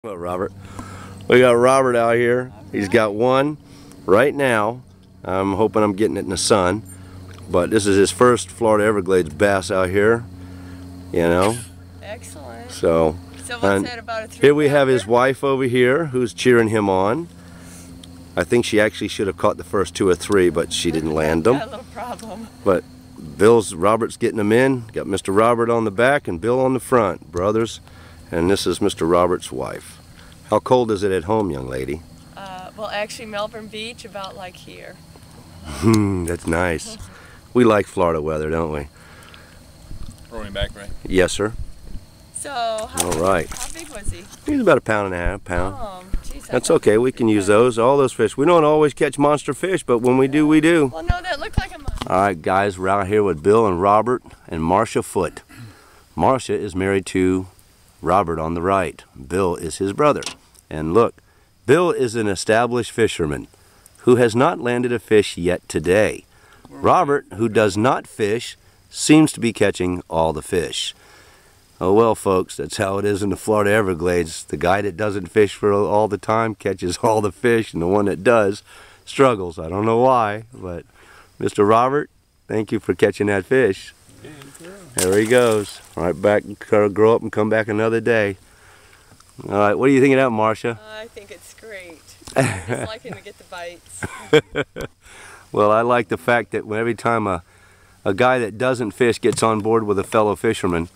Well, Robert, we got Robert out here. He's got one right now. I'm hoping I'm getting it in the sun, but this is his first Florida Everglades bass out here, you know. Excellent. So what's that, about a 3 here we have his wife over here who's cheering him on. I think she actually should have caught the first 2 or 3, but she didn't land them. Got a little problem. But Robert's getting them in. Got Mr. Robert on the back and Bill on the front, brothers. And this is Mr. Robert's wife. How cold is it at home, young lady? Well, actually, Melbourne Beach, about like here. That's nice. We like Florida weather, don't we? Throwing back, right? Yes, sir. So, how big was he? He's about 1.5 pounds. Oh, geez, that's okay. We can use those. All those fish. We don't always catch monster fish, but when we do, we do. Well, no, that looked like a monster. All right, guys, we're out here with Bill and Robert and Marcia Foote. Marcia is married to Robert on the right. Bill is his brother. And look, Bill is an established fisherman who has not landed a fish yet today. Robert, who does not fish, seems to be catching all the fish. Oh well, folks, that's how it is in the Florida Everglades. The guy that doesn't fish for all the time catches all the fish, and the one that does struggles. I don't know why, but Mr. Robert, thank you for catching that fish. There he goes. Right back, grow up and come back another day. All right, what do you think of that, Marcia? I think it's great. I just like him to get the bites. Well, I like the fact that every time a guy that doesn't fish gets on board with a fellow fisherman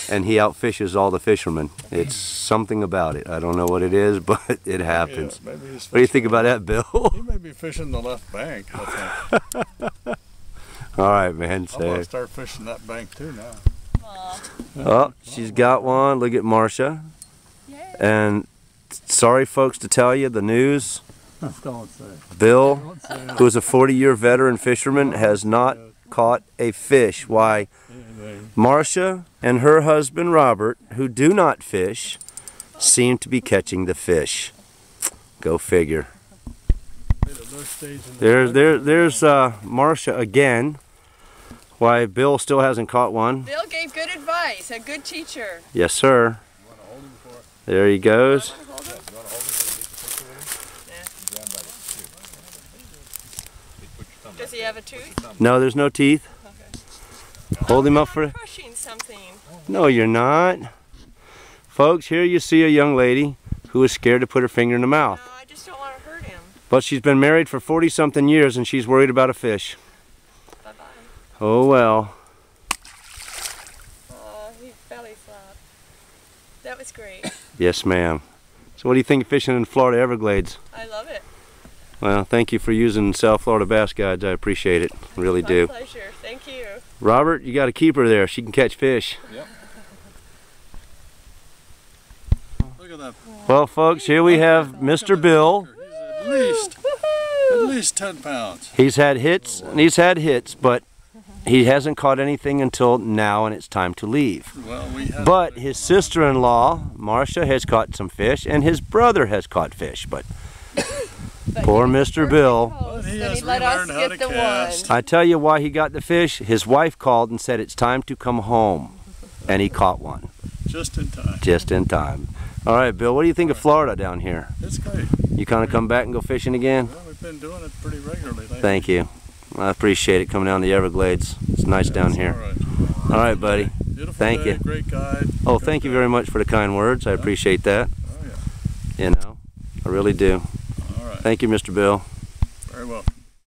and he outfishes all the fishermen, it's something about it. I don't know what it is, but it happens. Maybe he's what do you think about that, Bill? He may be fishing the left bank. All right, man. I'm going to start fishing that bank too now. Oh, she's got one. Look at Marcia. Yay. And sorry, folks, to tell you the news. Don't say. Bill, who is a 40-year veteran fisherman, has not caught a fish. Why? Marcia and her husband Robert, who do not fish, seem to be catching the fish. Go figure. There's Marcia again. Why, Bill still hasn't caught one. Bill gave good advice, a good teacher. Yes, sir. There he goes. Does he have a tooth? No, there's no teeth. Okay. Hold him up for it. Crushing something. No, you're not. Folks, here you see a young lady who is scared to put her finger in the mouth. No, I just don't want to hurt him. But she's been married for 40-something years and she's worried about a fish. Bye-bye. Oh, well. He belly flopped. That was great. Yes, ma'am. So what do you think of fishing in Florida Everglades? I love it. Well, thank you for using South Florida Bass Guides. I apprate it. Really do. My pleasure. Thank you. Robert, you got to keep her there. She can catch fish. Yep. Look at that. Well, folks, here we have Mr. Bill. He's at least 10 pounds. He's had hits, and he's had hits, but he hasn't caught anything until now, and it's time to leave. Well, but his sister-in-law, Marcia, has caught some fish, and his brother has caught fish, but poor Mr. Bill. But he has relearned how to cast. I tell you why he got the fish. His wife called and said it's time to come home, and he caught one. Just in time. Just in time. All right, Bill, what do you think of Florida down here? It's great. You kind of come back and go fishing again? Well, we've been doing it pretty regularly lately. Thank you. I appreciate it coming down the Everglades. It's nice down here. All right, buddy. Beautiful thank day, you. Great guide. Oh, thank you very much for the kind words. I appreciate that. Oh, yeah. You know, I really do. All right. Thank you, Mr. Bill. Very well.